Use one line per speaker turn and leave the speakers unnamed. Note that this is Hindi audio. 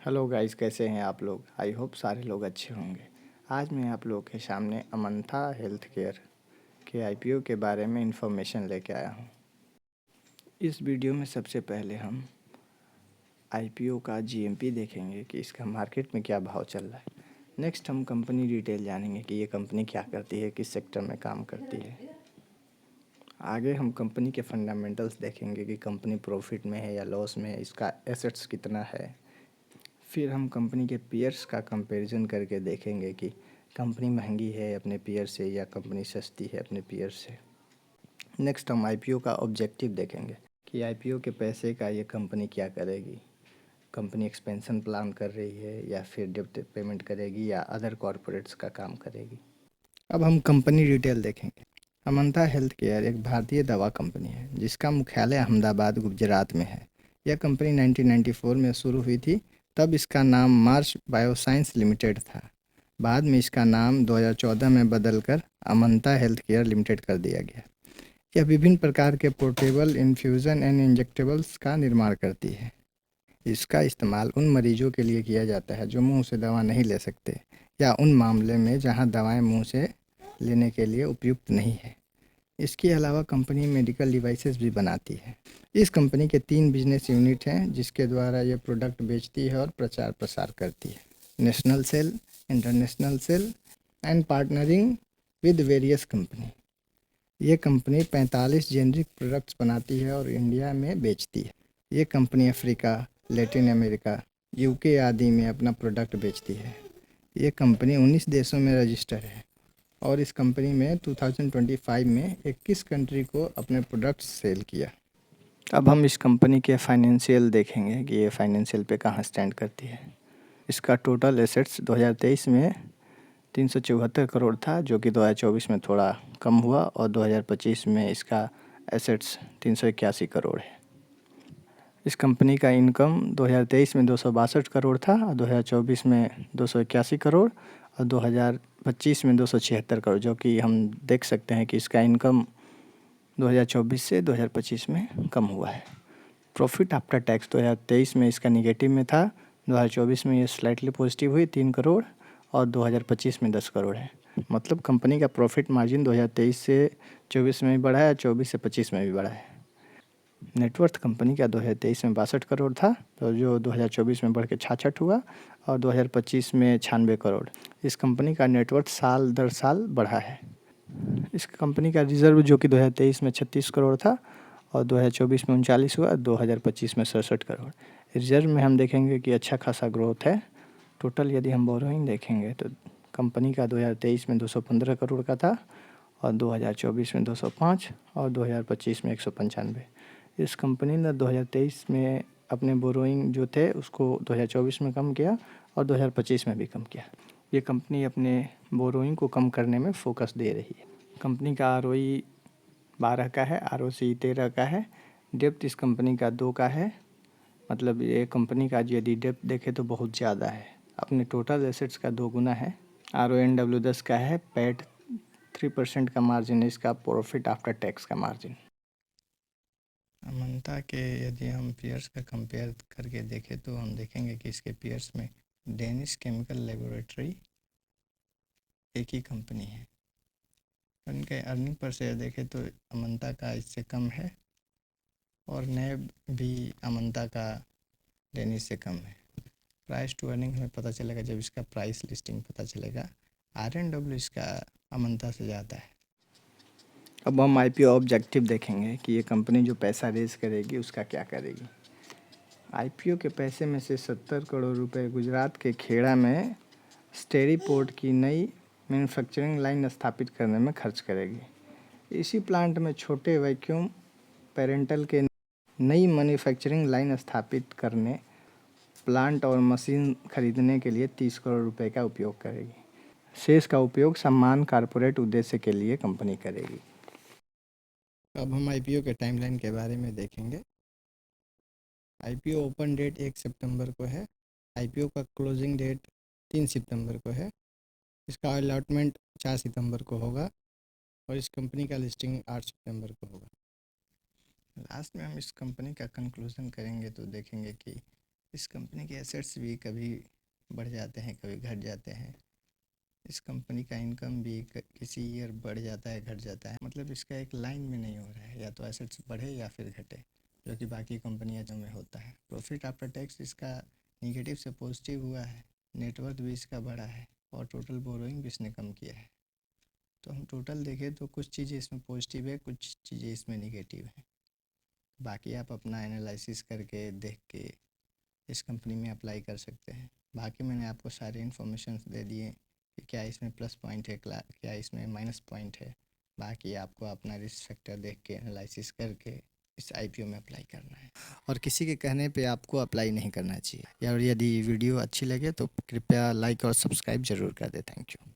हेलो गाइस, कैसे हैं आप लोग। आई होप सारे लोग अच्छे होंगे। आज मैं आप लोगों के सामने अमंथा हेल्थ केयर के आईपीओ के बारे में इंफॉर्मेशन लेके आया हूँ। इस वीडियो में सबसे पहले हम आईपीओ का जीएमपी देखेंगे कि इसका मार्केट में क्या भाव चल रहा है। नेक्स्ट हम कंपनी डिटेल जानेंगे कि ये कंपनी क्या करती है, किस सेक्टर में काम करती है। आगे हम कंपनी के फंडामेंटल्स देखेंगे कि कंपनी प्रॉफिट में है या लॉस में है, इसका एसेट्स कितना है। फिर हम कंपनी के पीयर्स का कंपैरिजन करके देखेंगे कि कंपनी महंगी है अपने पीयर से या कंपनी सस्ती है अपने पीयर से। नेक्स्ट हम आईपीओ का ऑब्जेक्टिव देखेंगे कि आईपीओ के पैसे का ये कंपनी क्या करेगी। कंपनी एक्सपेंशन प्लान कर रही है या फिर डिविडेंड पेमेंट करेगी या अदर कॉरपोरेट्स का काम करेगी। अब हम कंपनी डिटेल देखेंगे। अमंता हेल्थ केयर एक भारतीय दवा कंपनी है जिसका मुख्यालय अहमदाबाद गुजरात में है। यह कंपनी 1994 में शुरू हुई थी। तब इसका नाम मार्च बायोसाइंस लिमिटेड था। बाद में इसका नाम 2014 में बदलकर अमंता हेल्थ केयर लिमिटेड कर दिया गया। यह विभिन्न प्रकार के पोर्टेबल इन्फ्यूज़न एंड इंजेक्टेबल्स का निर्माण करती है। इसका इस्तेमाल उन मरीजों के लिए किया जाता है जो मुंह से दवा नहीं ले सकते या उन मामले में जहां दवाएं मुंह से लेने के लिए उपयुक्त नहीं है। इसके अलावा कंपनी मेडिकल डिवाइसेस भी बनाती है। इस कंपनी के 3 बिजनेस यूनिट हैं जिसके द्वारा ये प्रोडक्ट बेचती है और प्रचार प्रसार करती है। National sale, international sale and partnering with various company. ये कंपनी 45 जेनरिक प्रोडक्ट्स बनाती है और इंडिया में बेचती है। ये company Africa, Latin America, UK आदि में अपना प्रोडक्ट बेचती है। ये कंपनी 19 देशों में रजिस्टर है और इस कंपनी में 2025 में 21 कंट्री को अपने प्रोडक्ट्स सेल किया। अब हम इस कंपनी के फाइनेंशियल देखेंगे कि ये फाइनेंशियल पे कहाँ स्टैंड करती है। इसका टोटल एसेट्स 2023 में 374 करोड़ था, जो कि 2024 में थोड़ा कम हुआ, और 2025 में इसका एसेट्स 381 करोड़ है। इस कंपनी का इनकम 2023 में 262 करोड़ था और 2024 में 281 करोड़ और 2025 में 276 करोड़, जो कि हम देख सकते हैं कि इसका इनकम 2024 से 2025 में कम हुआ है। प्रॉफिट आफ्टर टैक्स 2023 में इसका निगेटिव में था, 2024 में ये स्लाइटली पॉजिटिव हुई 3 करोड़ और 2025 में 10 करोड़ है। मतलब कंपनी का प्रॉफिट मार्जिन 2023 से 24 में भी बढ़ा है, 24 से 25 में भी बढ़ा है। नेटवर्थ कंपनी का 2023 में 62 करोड़ था, तो जो 2024 में बढ़ के 66 हुआ और 2025 में 96 करोड़। इस कंपनी का नेटवर्थ साल दर साल बढ़ा है। इस कंपनी का रिजर्व जो कि 2023 में 36 करोड़ था और 2024 में 39 हुआ, 2025 में 67 करोड़। रिजर्व में हम देखेंगे कि अच्छा खासा ग्रोथ है। टोटल यदि हम बोरोइंग देखेंगे तो कंपनी का 2023 में 215 करोड़ का था और 2024 में 205 और 2025 में 195। इस कंपनी ने 2023 में अपने बोरोइंग जो थे उसको 2024 में कम किया और 2025 में भी कम किया। ये कंपनी अपने बोरोइंग को कम करने में फोकस दे रही है। कंपनी का आरओई 12 का है, आरओसी 13 का है। डेप्थ इस कंपनी का 2 का है। मतलब ये कंपनी का यदि डेप्थ देखे तो बहुत ज़्यादा है, अपने टोटल एसेट्स का 2 गुना है। RONW 10 का है। पैट 3% का मार्जिन है इसका, प्रॉफिट आफ्टर टैक्स का मार्जिन। अमंता के यदि हम पीयर्स का कंपेयर करके देखें तो हम देखेंगे कि इसके पीयर्स में डेनिश केमिकल लेबोरेटरी एक ही कंपनी है। उनके अर्निंग पर शेयर देखें तो अमंता का इससे कम है और नैब भी अमंता का डेनिश से कम है। प्राइस टू अर्निंग हमें पता चलेगा जब इसका प्राइस लिस्टिंग पता चलेगा। RNW इसका अमंता से ज़्यादा है। अब हम आईपीओ ऑब्जेक्टिव देखेंगे कि ये कंपनी जो पैसा रेज करेगी उसका क्या करेगी। आईपीओ के पैसे में से 70 करोड़ रुपए गुजरात के खेड़ा में स्टेरी पोर्ट की नई मैन्युफैक्चरिंग लाइन स्थापित करने में खर्च करेगी। इसी प्लांट में छोटे वैक्यूम पेरेंटल के नई मैन्युफैक्चरिंग लाइन स्थापित करने, प्लांट और मशीन खरीदने के लिए 30 करोड़ रुपए का उपयोग करेगी। शेष का उपयोग समान कॉरपोरेट उद्देश्य के लिए कंपनी करेगी। अब हम आईपीओ के टाइमलाइन के बारे में देखेंगे। आईपीओ ओपन डेट 1 सितंबर को है। आईपीओ का क्लोजिंग डेट 3 सितंबर को है। इसका अलॉटमेंट 4 सितंबर को होगा और इस कंपनी का लिस्टिंग 8 सितंबर को होगा। लास्ट में हम इस कंपनी का कंक्लूजन करेंगे तो देखेंगे कि इस कंपनी के एसेट्स भी कभी बढ़ जाते हैं, कभी घट जाते हैं। इस कंपनी का इनकम भी किसी ईयर बढ़ जाता है, घट जाता है, मतलब इसका एक लाइन में नहीं हो रहा है, या तो एसेट्स बढ़े या फिर घटे, जो कि बाकी कंपनियां जो में होता है। प्रॉफिट आफ्टर टैक्स इसका निगेटिव से पॉजिटिव हुआ है, नेटवर्थ भी इसका बढ़ा है और टोटल बोरोइंग भी इसने कम किया है। तो हम टोटल देखें तो कुछ चीज़ें इसमें पॉजिटिव है, कुछ चीज़ें इसमें निगेटिव है। बाकी आप अपना एनालिसिस करके देख के इस कंपनी में अप्लाई कर सकते हैं। बाकी मैंने आपको सारे इन्फॉर्मेशन दे दिए कि क्या इसमें प्लस पॉइंट है, क्या इसमें माइनस पॉइंट है। बाकी आपको अपना रिस्क फैक्टर देख के एनालिसिस करके इस आईपीओ में अप्लाई करना है, और किसी के कहने पे आपको अप्लाई नहीं करना चाहिए। और यदि वीडियो अच्छी लगे तो कृपया लाइक और सब्सक्राइब ज़रूर कर दें। Thank you.